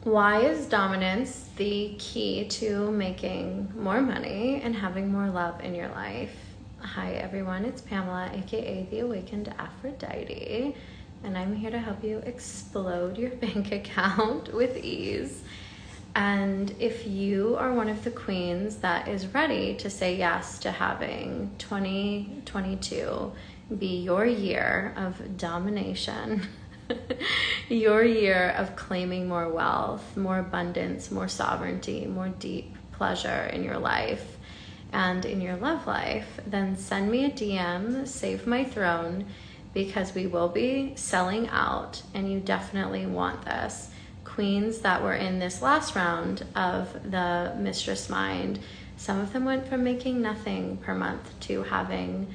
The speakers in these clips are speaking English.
Why is dominance the key to making more money and having more love in your life? Hi everyone, it's Pamela, aka the Awakened Aphrodite, and I'm here to help you explode your bank account with ease. And if you are one of the queens that is ready to say yes to having 2022 be your year of domination, your year of claiming more wealth, more abundance, more sovereignty, more deep pleasure in your life and in your love life, then send me a DM, save my throne, because we will be selling out and you definitely want this. Queens that were in this last round of the Mistress Mind, some of them went from making nothing per month to having,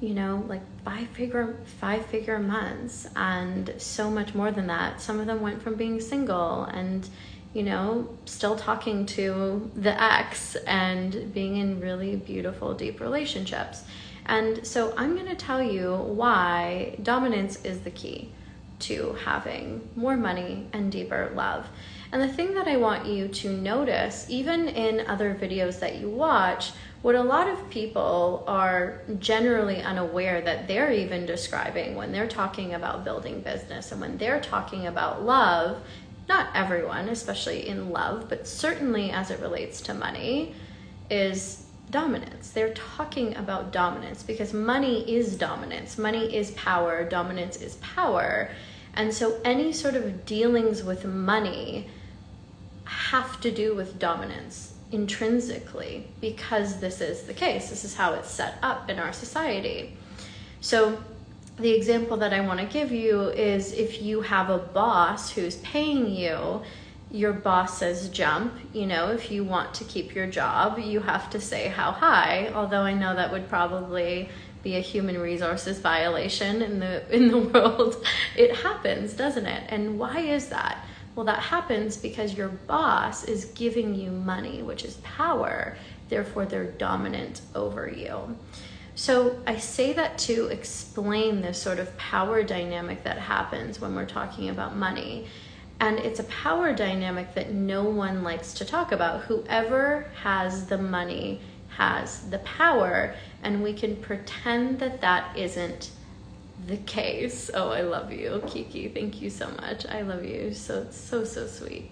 you know, like five-figure months and so much more than that. Some of them went from being single and, you know, still talking to the ex and being in really beautiful, deep relationships. And so I'm going to tell you why dominance is the key to having more money and deeper love. And the thing that I want you to notice, even in other videos that you watch, what a lot of people are generally unaware that they're even describing when they're talking about building business and when they're talking about love, not everyone, especially in love, but certainly as it relates to money, is dominance. They're talking about dominance because money is dominance. Money is power. Dominance is power. And so any sort of dealings with money have to do with dominance intrinsically, because this is the case. This is how it's set up in our society. So the example that I want to give you is if you have a boss who's paying you, your boss says jump, you know, if you want to keep your job, you have to say how high, although I know that would probably be a human resources violation in the world. It happens, doesn't it? And why is that? Well, that happens because your boss is giving you money, which is power. Therefore, they're dominant over you. So I say that to explain this sort of power dynamic that happens when we're talking about money. And it's a power dynamic that no one likes to talk about. Whoever has the money has the power, and we can pretend that that isn't the case. Oh, I love you, Kiki. Thank you so much. I love you. So sweet.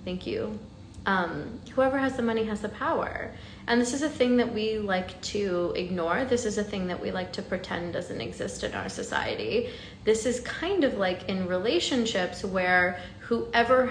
Thank you. Whoever has the money has the power. And this is a thing that we like to ignore. This is a thing that we like to pretend doesn't exist in our society. This is kind of like in relationships where whoever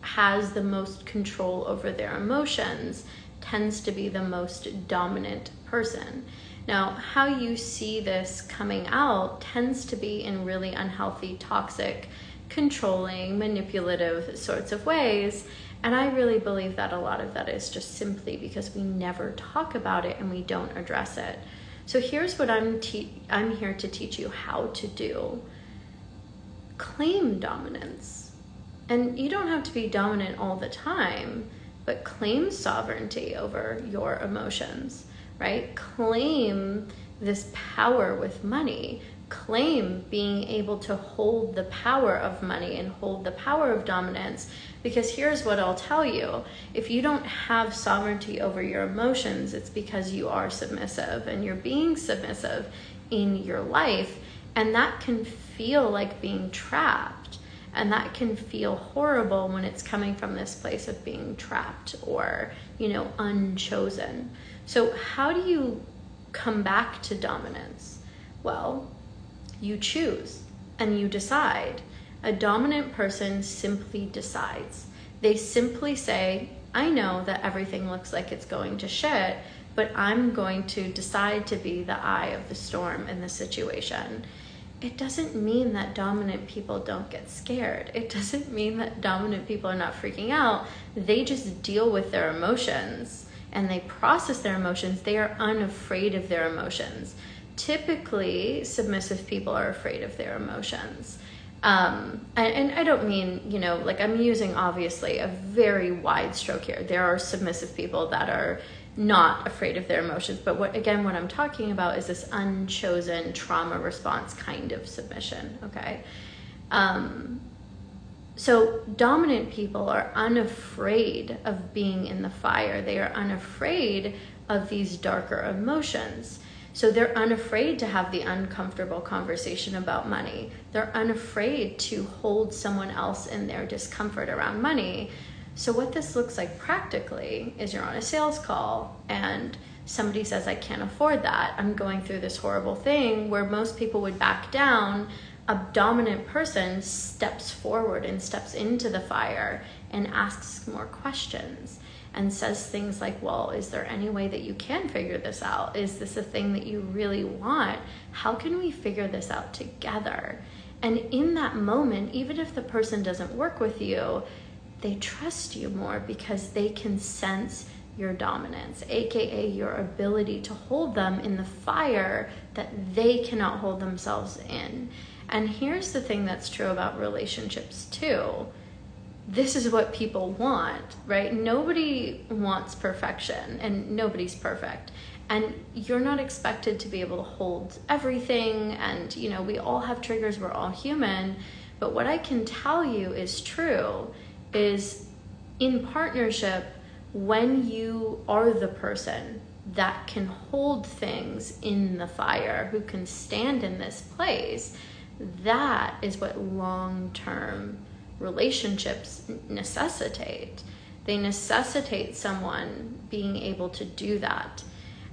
has the most control over their emotions tends to be the most dominant person. Now, how you see this coming out tends to be in really unhealthy, toxic, controlling, manipulative sorts of ways. And I really believe that a lot of that is just simply because we never talk about it and we don't address it. So here's what I'm here to teach you how to do. Claim dominance. And you don't have to be dominant all the time, but claim sovereignty over your emotions, right? Claim this power with money. Claim being able to hold the power of money and hold the power of dominance. Because here's what I'll tell you. If you don't have sovereignty over your emotions, it's because you are submissive and you're being submissive in your life. And that can feel like being trapped. And that can feel horrible when it's coming from this place of being trapped or, you know, unchosen. So how do you come back to dominance? Well, you choose and you decide. A dominant person simply decides. They simply say, I know that everything looks like it's going to shit, but I'm going to decide to be the eye of the storm in the situation. It doesn't mean that dominant people don't get scared. It doesn't mean that dominant people are not freaking out. They just deal with their emotions and they process their emotions. They are unafraid of their emotions. Typically, submissive people are afraid of their emotions. And I don't mean, you know, like I'm using obviously a very wide stroke here. There are submissive people that are not afraid of their emotions. But what I'm talking about is this unchosen trauma response kind of submission, okay? So dominant people are unafraid of being in the fire. They are unafraid of these darker emotions. So they're unafraid to have the uncomfortable conversation about money. They're unafraid to hold someone else in their discomfort around money. So what this looks like practically is you're on a sales call and somebody says, I can't afford that. I'm going through this horrible thing, where most people would back down. A dominant person steps forward and steps into the fire and asks more questions and says things like, well, is there any way that you can figure this out? Is this a thing that you really want? How can we figure this out together? And in that moment, even if the person doesn't work with you, they trust you more because they can sense your dominance, aka your ability to hold them in the fire that they cannot hold themselves in. And here's the thing that's true about relationships too. This is what people want, right? Nobody wants perfection, and nobody's perfect. And you're not expected to be able to hold everything. And, you know, we all have triggers. We're all human. But what I can tell you is true is in partnership, when you are the person that can hold things in the fire, who can stand in this place, that is what long-term relationships necessitate. They necessitate someone being able to do that.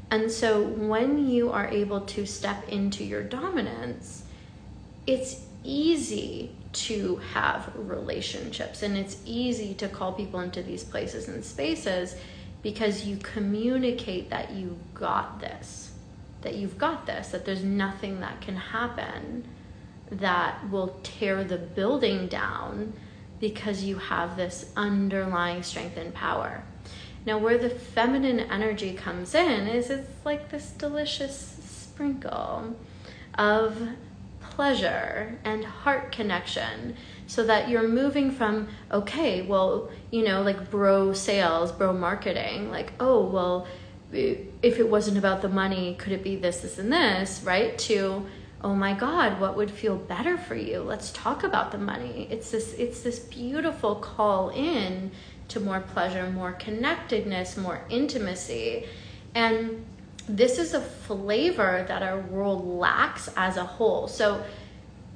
And so when you are able to step into your dominance, it's easy to have relationships, and it's easy to call people into these places and spaces because you communicate that you've got this, that there's nothing that can happen that will tear the building down because you have this underlying strength and power. Now, where the feminine energy comes in is it's like this delicious sprinkle of pleasure and heart connection, so that you're moving from, okay, well, you know, like bro sales, bro marketing, like, oh, well, if it wasn't about the money, could it be this, this, and this, right? To, oh my God, what would feel better for you? Let's talk about the money. It's this beautiful call in to more pleasure, more connectedness, more intimacy. And this is a flavor that our world lacks as a whole. So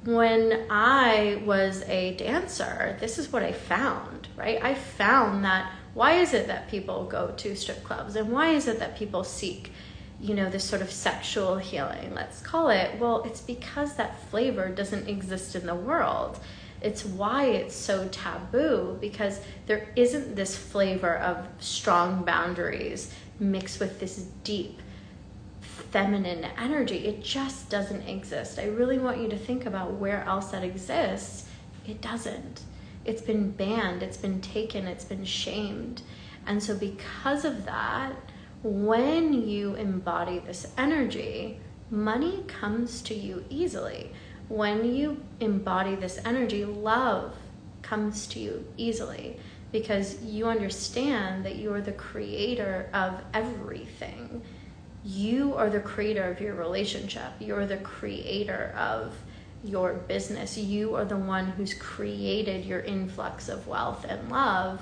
when I was a dancer, this is what I found, right? I found that why is it that people go to strip clubs, and why is it that people seek, you know, this sort of sexual healing, let's call it? Well, it's because that flavor doesn't exist in the world. It's why it's so taboo, because there isn't this flavor of strong boundaries mixed with this deep feminine energy. It just doesn't exist. I really want you to think about where else that exists. It doesn't. It's been banned, it's been taken, it's been shamed. And so because of that, when you embody this energy, money comes to you easily. When you embody this energy, love comes to you easily, because you understand that you are the creator of everything. You are the creator of your relationship. You're the creator of your business. You are the one who's created your influx of wealth and love.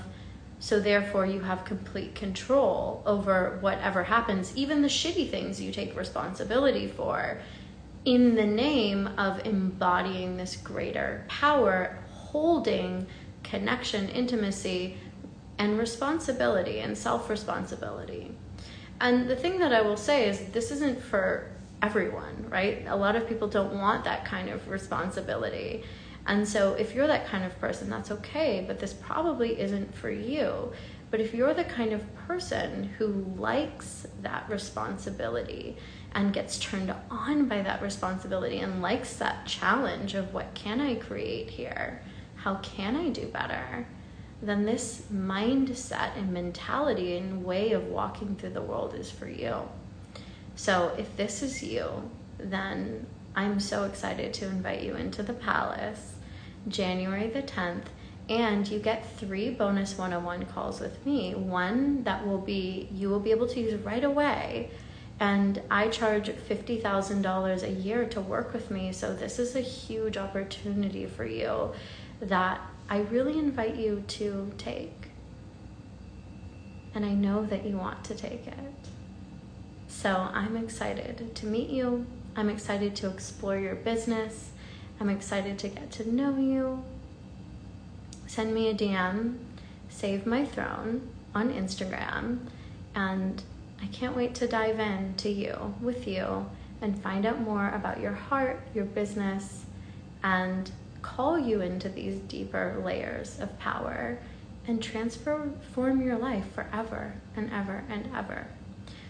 So therefore you have complete control over whatever happens, even the shitty things you take responsibility for, in the name of embodying this greater power, holding connection, intimacy, and responsibility and self-responsibility. And the thing that I will say is this isn't for everyone, right? A lot of people don't want that kind of responsibility. And so if you're that kind of person, that's okay, but this probably isn't for you. But if you're the kind of person who likes that responsibility and gets turned on by that responsibility and likes that challenge of what can I create here? How can I do better? Then this mindset and mentality and way of walking through the world is for you. So if this is you, then I'm so excited to invite you into the Palace, January the 10th, and you get 3 bonus one-on-one calls with me. One that you will be able to use right away, and I charge $50,000 a year to work with me, so this is a huge opportunity for you that I really invite you to take. And I know that you want to take it. So I'm excited to meet you. I'm excited to explore your business. I'm excited to get to know you. Send me a DM, Save My Throne on Instagram, and I can't wait to dive into you, with you, and find out more about your heart, your business, and call you into these deeper layers of power and transform your life forever and ever and ever.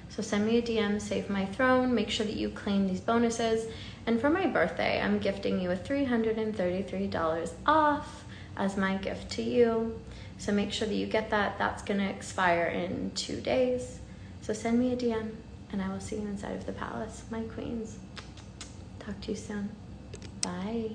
So send me a DM, Save My Throne. Make sure that you claim these bonuses. And for my birthday, I'm gifting you a $333 off as my gift to you. So make sure that you get that. That's going to expire in 2 days. So send me a DM, and I will see you inside of the palace, my queens. Talk to you soon. Bye.